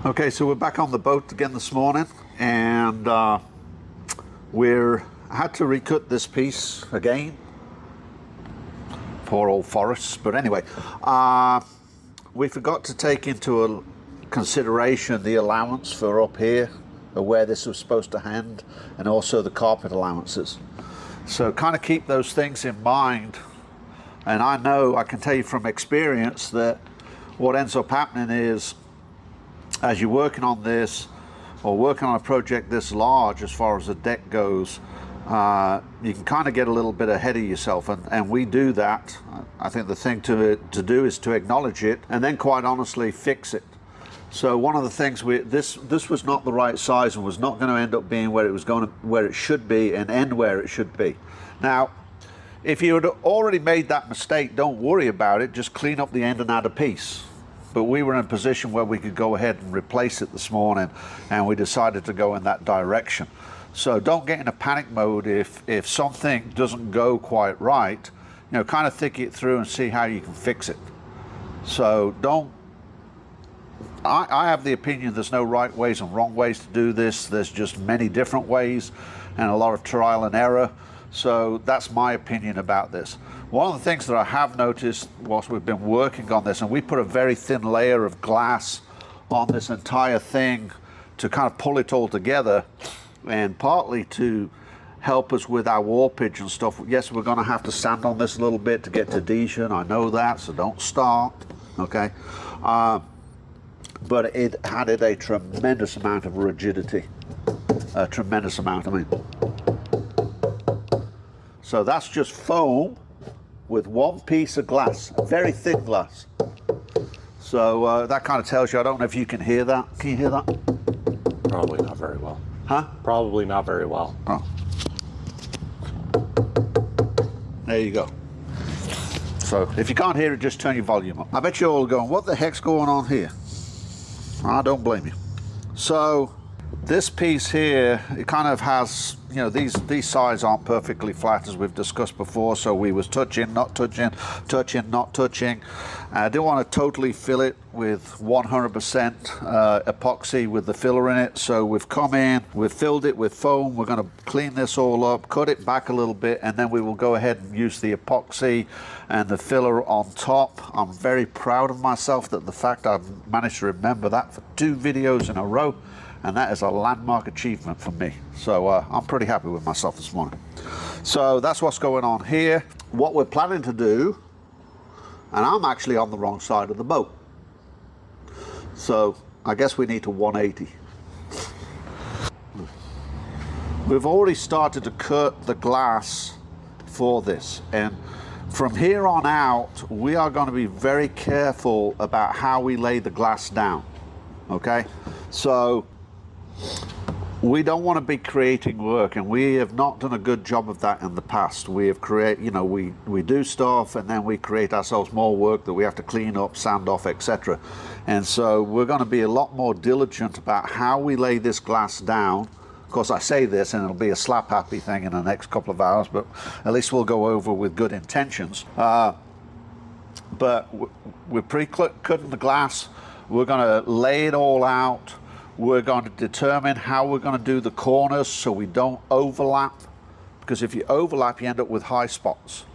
Okay, so we're back on the boat again this morning, and had to recut this piece again. Poor old forests. But anyway, we forgot to take into consideration the allowance for up here, or where this was supposed to end, and also the carpet allowances. So kind of keep those things in mind. And I know, I can tell you from experience, that what ends up happening is, as you're working on this, or working on a project this large as far as the deck goes, you can kind of get a little bit ahead of yourself, and we do that. I think the thing to do is to acknowledge it, and then quite honestly fix it. So one of the things, this was not the right size, and was not going to end up being where it should be, and end where it should be. Now, if you had already made that mistake, don't worry about it, just clean up the end and add a piece. But we were in a position where we could go ahead and replace it this morning, and we decided to go in that direction. So don't get in a panic mode if something doesn't go quite right. You know, kind of think it through and see how you can fix it. So I have the opinion there's no right ways and wrong ways to do this. There's just many different ways and a lot of trial and error. So that's my opinion about this. One of the things that I have noticed whilst we've been working on this, and we put a very thin layer of glass on this entire thing to kind of pull it all together, and partly to help us with our warpage and stuff. Yes, we're going to have to sand on this a little bit to get to adhesion. I know that, so don't start, okay? But it added a tremendous amount of rigidity. A tremendous amount, I mean. So that's just foam with one piece of glass, a very thin glass. So that kind of tells you, I don't know if you can hear that. Can you hear that? Probably not very well. Huh? Probably not very well. Oh. There you go. So if you can't hear it, just turn your volume up. I bet you're all going, what the heck's going on here? I don't blame you. So this piece here, it kind of has, you know, these sides aren't perfectly flat, as we've discussed before, so we was touching, not touching, touching, not touching. I didn't want to totally fill it with 100% epoxy with the filler in it, so we've come in, we've filled it with foam. We're going to clean this all up, cut it back a little bit, and then we will go ahead and use the epoxy and the filler on top. I'm very proud of myself that the fact I've managed to remember that for 2 videos in a row. And that is a landmark achievement for me. So I'm pretty happy with myself this morning. So that's what's going on here. What we're planning to do, and I'm actually on the wrong side of the boat. So I guess we need to 180. We've already started to cut the glass for this. And from here on out, we are going to be very careful about how we lay the glass down. Okay? So we don't want to be creating work, and we have not done a good job of that in the past. We have we do stuff, and then we create ourselves more work that we have to clean up, sand off, etc. And so we're going to be a lot more diligent about how we lay this glass down. Of course, I say this and it'll be a slap happy thing in the next couple of hours, but at least we'll go over with good intentions. But we're pre-cutting the glass. We're going to lay it all out. We're going to determine how we're going to do the corners so we don't overlap, because if you overlap, you end up with high spots.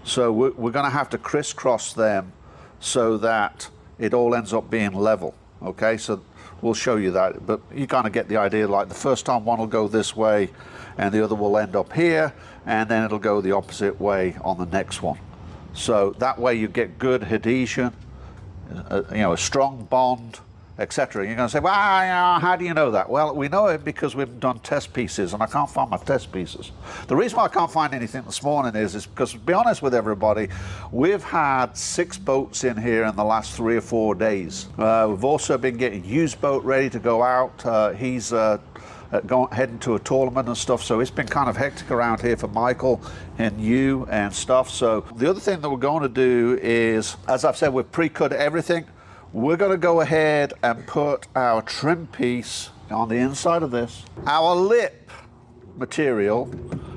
So we're going to have to crisscross them so that it all ends up being level. Okay, so we'll show you that, but you kind of get the idea. Like the first time, one will go this way and the other will end up here, and then it'll go the opposite way on the next one. So that way you get good adhesion, a strong bond, etc. You're going to say, well, how do you know that? Well, we know it because we've done test pieces, and I can't find my test pieces. The reason why I can't find anything this morning is because, to be honest with everybody, we've had 6 boats in here in the last 3 or 4 days. We've also been getting used boat ready to go out. He's heading to a tournament and stuff, so it's been kind of hectic around here for Michael and you and stuff. So the other thing that we're going to do is, as I've said, we've pre-cut everything. we're going to go ahead and put our trim piece on the inside of this. Our lip material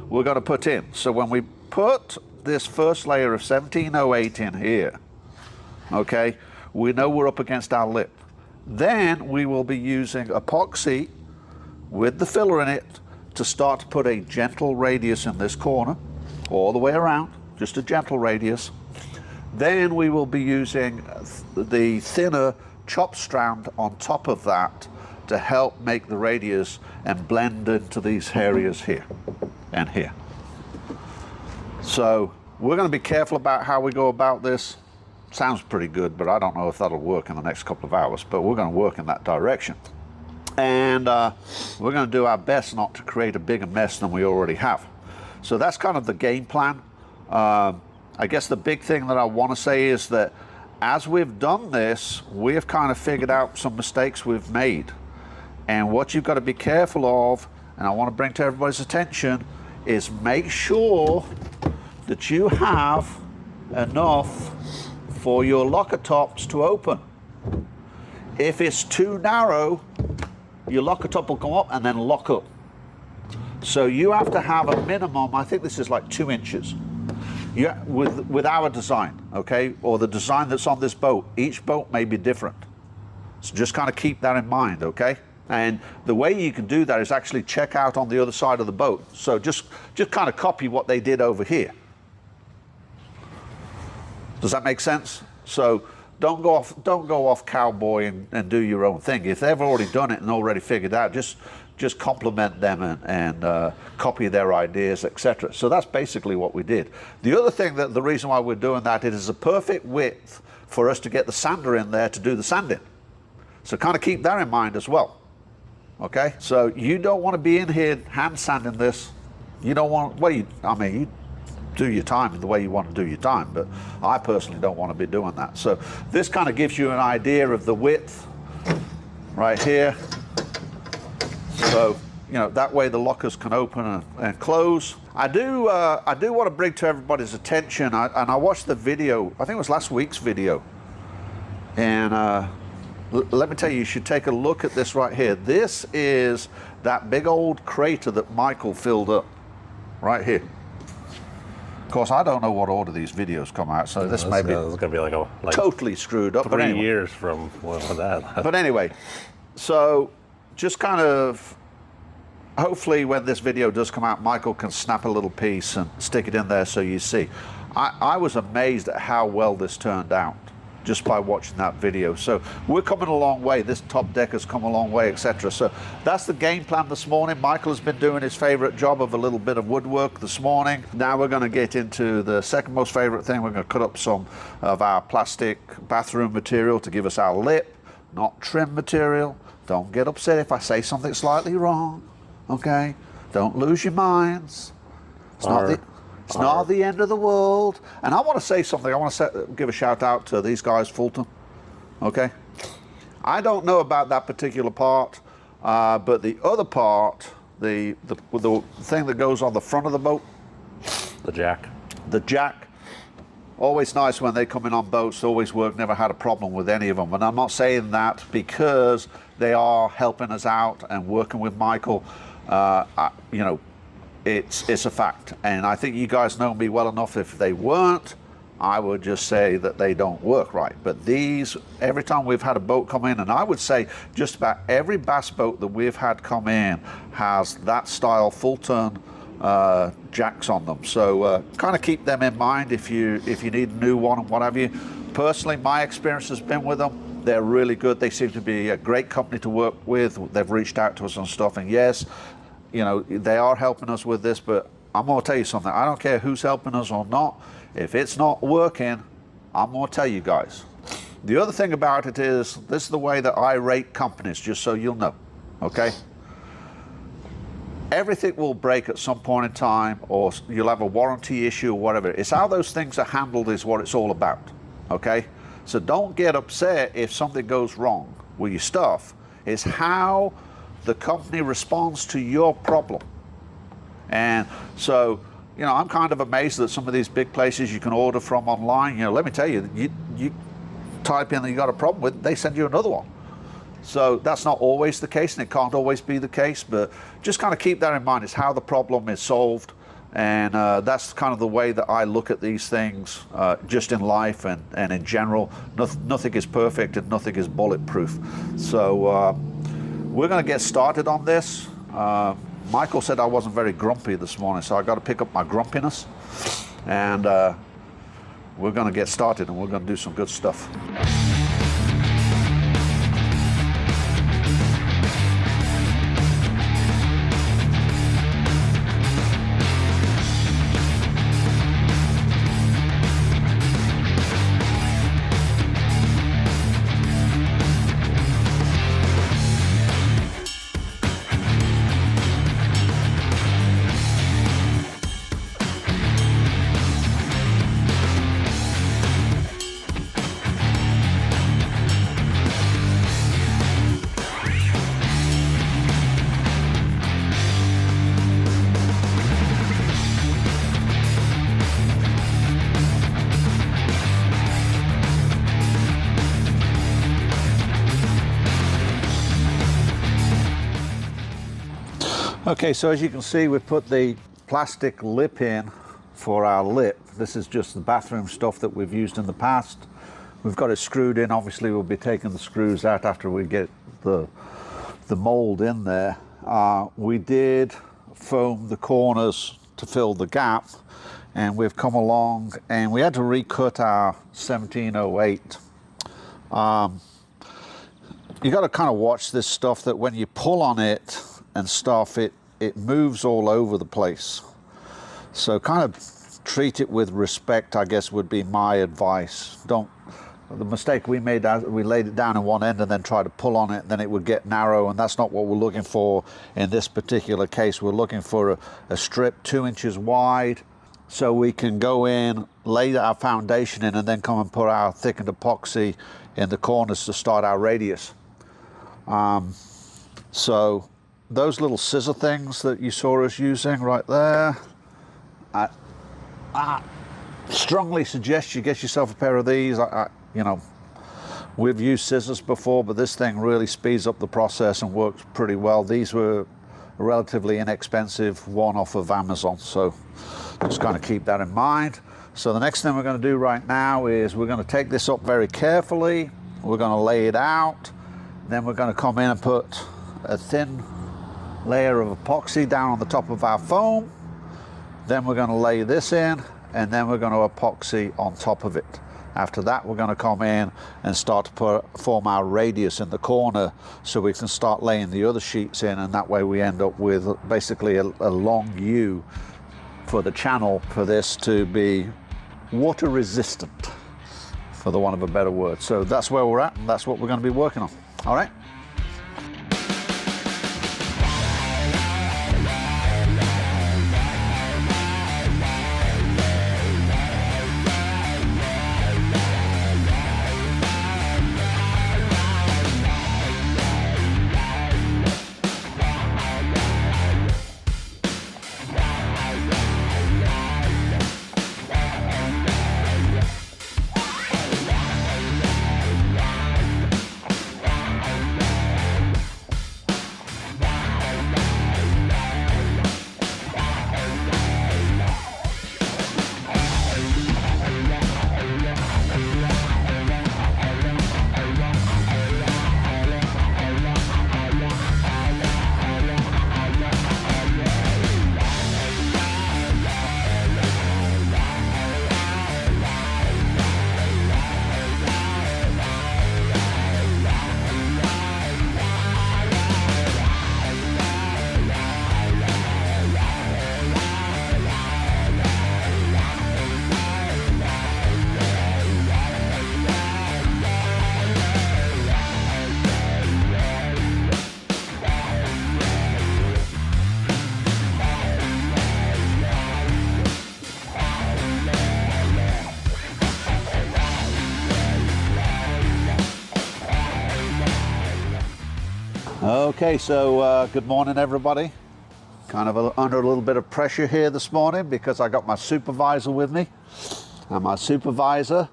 we're going to put in. So when we put this first layer of 1708 in here, okay, we know we're up against our lip. Then we will be using epoxy with the filler in it to start to put a gentle radius in this corner, all the way around, just a gentle radius. Then we will be using the thinner chop strand on top of that to help make the radius and blend into these areas here and here. So we're going to be careful about how we go about this. Sounds pretty good, but I don't know if that'll work in the next couple of hours, but we're going to work in that direction. And we're going to do our best not to create a bigger mess than we already have. So that's kind of the game plan. I guess the big thing that I want to say is that as we've done this, we've kind of figured out some mistakes we've made. And what you've got to be careful of, and I want to bring to everybody's attention, is make sure that you have enough for your locker tops to open. If it's too narrow, your locker top will go up and then lock up. So you have to have a minimum, I think this is like 2 inches. Yeah, with our design, okay, or the design that's on this boat. Each boat may be different. So just kind of keep that in mind, okay? And the way you can do that is actually check out on the other side of the boat. So just kind of copy what they did over here. Does that make sense? So don't go off cowboy and do your own thing. If they've already done it and already figured out, just compliment them and copy their ideas, etc. So that's basically what we did. The other thing, that the reason why we're doing that, it is a perfect width for us to get the sander in there to do the sanding. So kind of keep that in mind as well. Okay, so you don't want to be in here hand sanding this. You don't want, well, you do your time the way you want to do your time, but I personally don't want to be doing that. So this kind of gives you an idea of the width right here. So, you know, that way the lockers can open and close. I do want to bring to everybody's attention, and I watched the video, I think it was last week's video, and let me tell you, you should take a look at this right here. This is that big old crater that Michael filled up right here. Of course, I don't know what order these videos come out, so this may be going to be like totally screwed up. 3 years from that. But anyway, so just kind of, hopefully when this video does come out, Michael can snap a little piece and stick it in there so you see. I was amazed at how well this turned out just by watching that video. So we're coming a long way. This top deck has come a long way, etc. So that's the game plan this morning. Michael has been doing his favorite job of a little bit of woodwork this morning. Now we're going to get into the second most favorite thing. We're going to cut up some of our plastic bathroom material to give us our lip, not trim material. Don't get upset if I say something slightly wrong, okay? Don't lose your minds. It's not the end of the world. And I want to say something. I want to give a shout out to these guys, Fulton. Okay? I don't know about that particular part, but the other part, the thing that goes on the front of the boat. The jack. The jack. Always nice when they come in on boats. Always work. Never had a problem with any of them. And I'm not saying that because they are helping us out and working with Michael. You know, it's a fact, and I think you guys know me well enough. If they weren't, I would just say that they don't work right. But these, every time we've had a boat come in, and I would say just about every bass boat that we've had come in has that style full turn jacks on them. So kind of keep them in mind if you need a new one and what have you. Personally, my experience has been with them. They're really good. They seem to be a great company to work with. They've reached out to us and stuff, and yes, you know, they are helping us with this, but I'm going to tell you something. I don't care who's helping us or not. If it's not working, I'm going to tell you guys. The other thing about it is, this is the way that I rate companies, just so you'll know, okay? Everything will break at some point in time, or you'll have a warranty issue or whatever. It's how those things are handled is what it's all about, okay? So don't get upset if something goes wrong with your stuff. It's how the company responds to your problem. And so, you know, I'm kind of amazed that some of these big places you can order from online, you know, let me tell you, type in that you got a problem with, they send you another one. So that's not always the case, and it can't always be the case, but just kind of keep that in mind. It's how the problem is solved, and that's kind of the way that I look at these things, just in life and in general. Nothing is perfect and nothing is bulletproof. So we're going to get started on this. Michael said I wasn't very grumpy this morning, so I got to pick up my grumpiness, and we're going to get started, and we're going to do some good stuff. Okay, so as you can see, we've put the plastic lip in for our lip. This is just the bathroom stuff that we've used in the past. We've got it screwed in. Obviously, we'll be taking the screws out after we get the mold in there. We did foam the corners to fill the gap, and we've come along and we had to recut our 1708. You got to kind of watch this stuff, that when you pull on it and stuff, it moves all over the place. So kind of treat it with respect, I guess, would be my advice. The mistake we made, we laid it down in one end and then tried to pull on it, then it would get narrow, and that's not what we're looking for in this particular case. We're looking for a strip 2 inches wide, so we can go in, lay our foundation in, and then come and put our thickened epoxy in the corners to start our radius. So those little scissor things that you saw us using right there, I strongly suggest you get yourself a pair of these. You know, we've used scissors before, but this thing really speeds up the process and works pretty well. These were a relatively inexpensive one off of Amazon, so just kind of keep that in mind. So the next thing we're going to do right now is we're going to take this up very carefully. We're going to lay it out. Then we're going to come in and put a thin layer of epoxy down on the top of our foam. Then we're going to lay this in, and then we're going to epoxy on top of it. After that, we're going to come in and start to form our radius in the corner, so we can start laying the other sheets in, and that way we end up with basically a long U for the channel for this to be water resistant, for the want of a better word. So that's where we're at, and that's what we're going to be working on. All right. Okay, so good morning everybody. Kind of under a little bit of pressure here this morning because I got my supervisor with me. And my supervisor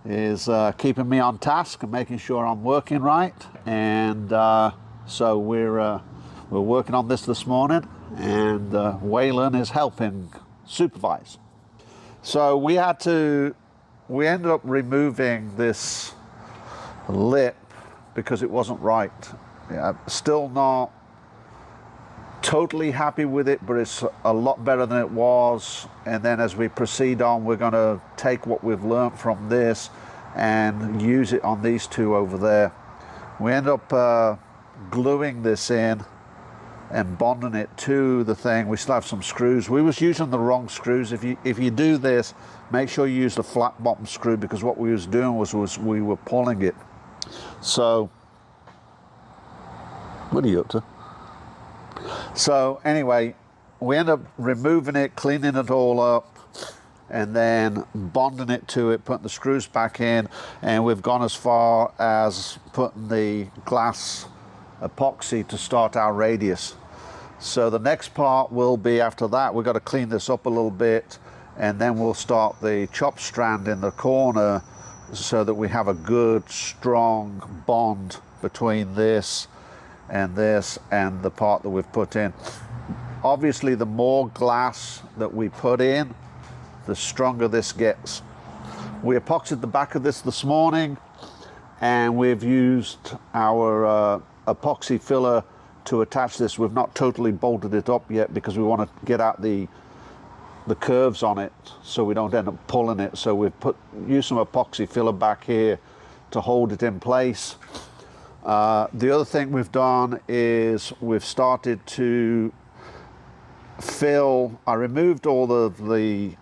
is keeping me on task and making sure I'm working right. And so we're working on this morning, and Waylon is helping supervise. So we ended up removing this lip because it wasn't right. Yeah, still not totally happy with it, but it's a lot better than it was. And then as we proceed on, we're going to take what we've learned from this and use it on these two over there. We end up gluing this in and bonding it to the thing. We still have some screws. We was using the wrong screws. If you do this, make sure you use the flat bottom screw, because what we was doing was we were pulling it. So what are you up to? So anyway, we end up removing it, cleaning it all up, and then bonding it to it, putting the screws back in, and we've gone as far as putting the glass epoxy to start our radius. So the next part will be, after that, we've got to clean this up a little bit, and then we'll start the chop strand in the corner so that we have a good, strong bond between this and the part that we've put in. Obviously, the more glass that we put in, the stronger this gets. We epoxied the back of this morning, and we've used our epoxy filler to attach this. We've not totally bolted it up yet because we want to get out the curves on it so we don't end up pulling it. So we've used some epoxy filler back here to hold it in place. The other thing we've done is we've started to fill. I removed all of the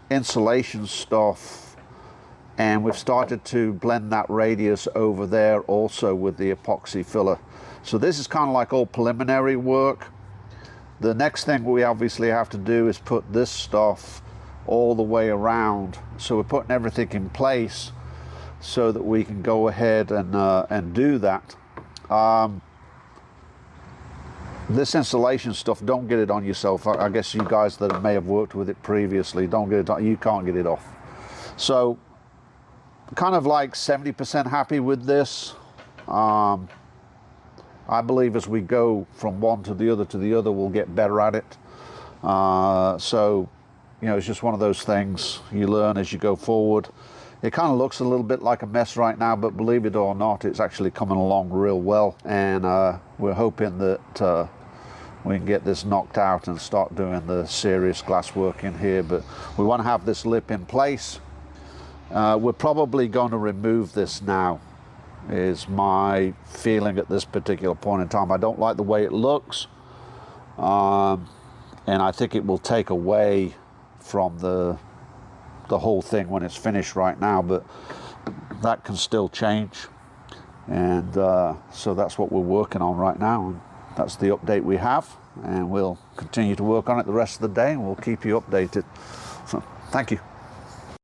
insulation stuff, and we've started to blend that radius over there also with the epoxy filler. So this is kind of like all preliminary work. The next thing we obviously have to do is put this stuff all the way around. So we're putting everything in place so that we can go ahead and do that. This insulation stuff, don't get it on yourself. I guess you guys that may have worked with it previously, don't get it on, you can't get it off. So kind of like 70% happy with this. I believe as we go from one to the other, we'll get better at it. So, you know, it's just one of those things you learn as you go forward. It kind of looks a little bit like a mess right now, but believe it or not, it's actually coming along real well. And we're hoping that we can get this knocked out and start doing the serious glass work in here. But we want to have this lip in place. We're probably going to remove this now, is my feeling at this particular point in time. I don't like the way it looks, and I think it will take away from the whole thing when it's finished right now, but that can still change. And so that's what we're working on right now, and that's the update we have, and we'll continue to work on it the rest of the day, and we'll keep you updated. So thank you.